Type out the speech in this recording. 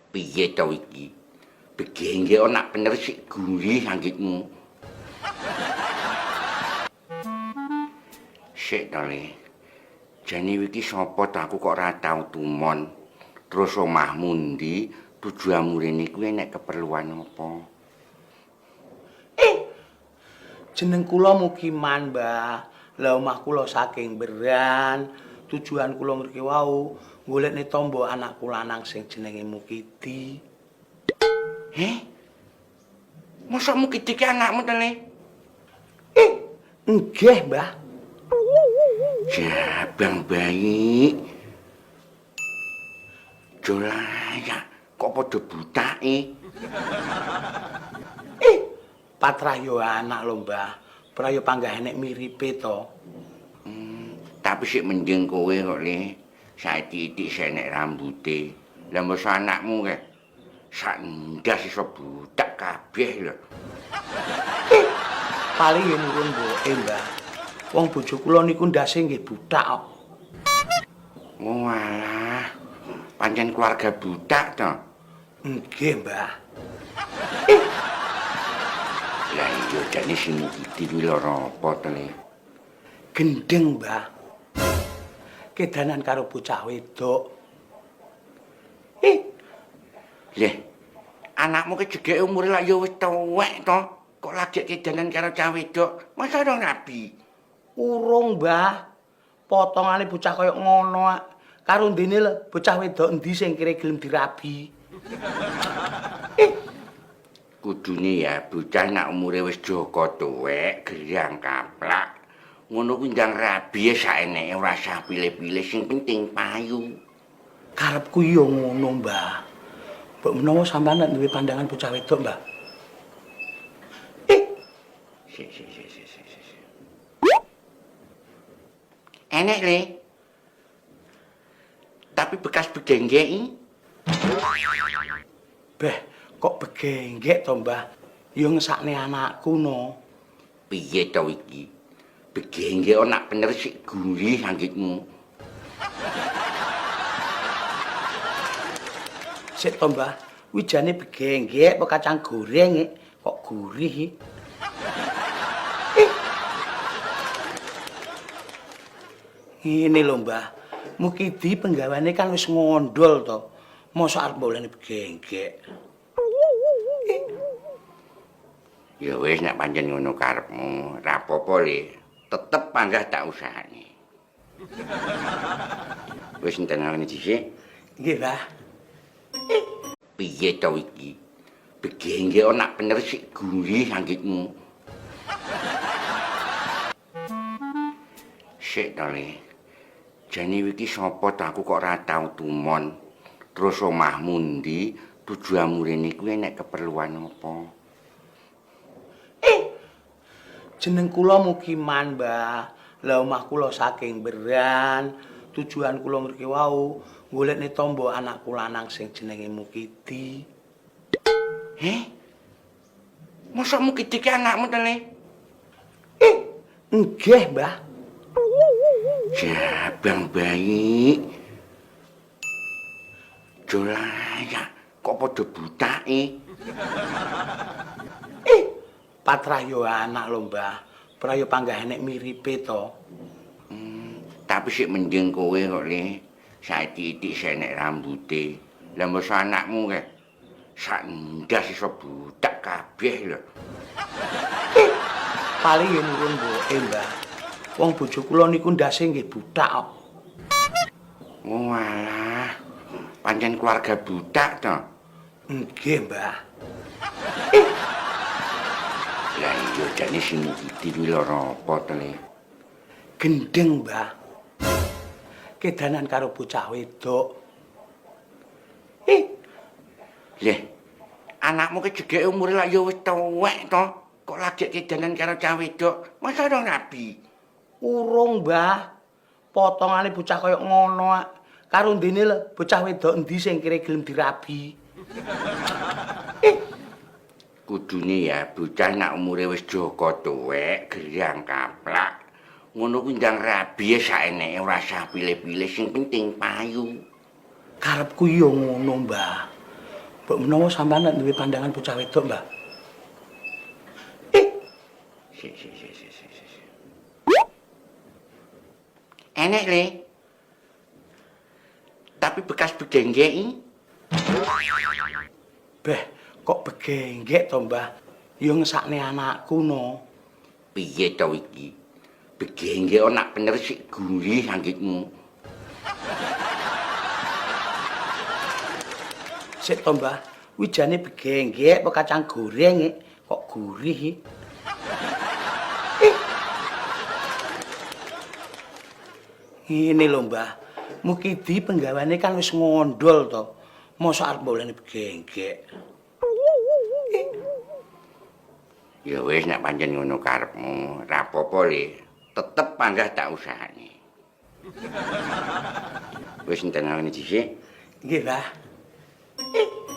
Piye to iki? Begengge ana bener sik gurih anggitmu. Sik to le. Jane iki sapa ta aku kok ora tau tumon. Terus omahmu ndi? Tujuanmu rene kuwi nek keperluan apa? Jeneng kula Mukiman, Mbah. Lah omah kula saking Beran. Tujuan kula mriki wau golekne tombo anakku lanang sing jenenge Mukidi. Mosok Mukidi ki anakmu to, Le? Nggih, Mbah. Jabang bayi. Jolaya, kok padha butake? Patrayo anak lho, Mbah. Prayo panggah enek miripe to. Tapi sik mending kowe kok, Le. Saiki-iki senek rambute. Lah mosok anakmu ke sak ndas iso budak kabeh lho. Paling yen nurun mboke, Mbah. Wong bojo kula niku ndase nggih budak kok. Walah. Pancen keluarga budak to? Nggih, Mbah. Lah iya jane si Mukidi kuwi lara apa to, Le? Gendeng, Mbah. Kedanan karo bocah wedok. Leh, anakmu ki jegeke umure lak ya wis tuwek to. Kok lagi kedanan karo cah wedok? Masa ora rabi? Urung, Mbah. Potongane bocah kaya ngono ak. Karo ndene lho, bocah wedok endi sing kira gelem dirabi. Kudune ya bocah nak umure wis joko tuwek, gerang kaplak. Ngono kuwi ndang rabi saeneke ora usah pilih-pilih sing penting payu. Karepku yo ngono, Mbah. Mbok menawa sampean nek duwe pandangan bocah wedok, Mbah. Si. Enek, Le. Tapi bekas begenggek. Beh, kok begenggek to, Mbah? Yo ngesakne anakku no. Piye to iki? Begenggek ana bener sik gurih anggitmu. Sik to, Mbah. Wijane begenggek apa kacang goreng kok gurih. Ini lho, Mbah. Mukidi penggawane kan wis ngondol to. Mosok arep boleh begenggek. Ya wis nek pancen ngono karepmu, ora apa-apa, Le. Tetep panggah tak usahane. Wis entenane dhisik. Nggih, Mbah. Piye to iki? Begenggek ana bener sik gurih anggitmu. Sik to, Le. Jane iki sapa ta aku kok ora tau tumon. Terus omahmu ndi? Tujuanmu rene kuwi nek keperluan apa? Jeneng kula Mukiman, Mbah. Lah omah kula saking Beran. Tujuan kula mriki wau golekne tombo anakku lanang sing jenenge Mukidi. Mosok Mukidi ki anakmu to, Le? Nggih, Mbah. Jabang bayi. Jolaya, kok padha butake? Patrayo anak lho, Mbah. Prayo panggah enek miripe to. Tapi sik mending kowe kok, Le. Saiki-iki senek rambute. Lah mosok anakmu ke sak ndas iso budak kabeh lho. Paling yen nurun mboke, Mbah. Wong bojo kula niku ndase nggih budak kok. Walah. Pancen keluarga budak to? Nggih, Mbah. Lah iya jane si Mukidi kuwi lara apa to, Le? Gendeng, Mbah. Kedanan karo bocah wedok. Leh, anakmu ki jegeke umure lak ya wis tuwek to. Kok lagi kedanan karo cah wedok? Masa ora rabi? Urung, Mbah. Potongane bocah kaya ngono ak. Karo ndene lho, bocah wedok endi sing kira gelem dirabi. Kudune ya bocah nak umure wis joko tuwek, gerang kaplak. Ngono kuwi ndang rabi saeneke ora usah pilih-pilih sing penting payu. Karepku yo ngono, Mbah. Mbok menawa sampean nek duwe pandangan bocah wedok, Mbah. Si. Enek le. Tapi bekas begenggek. Beh, kok begenggek to, Mbah? Ya ngesakne anakku no. Piye to iki? Begenggek anak bener sik gurih anggitmu. Sik to, Mbah. Wijane begenggek apa kacang goreng kok gurih. Ini lho, Mbah. Mukidi penggawane kan wis ngondol to. Mosok arep boleh begenggek. Ya wis nek pancen ngono karepmu, ra apa-apa le. Tetep panggah tak usahane. Wis enten ngene dhisik. Nggih, Mbah.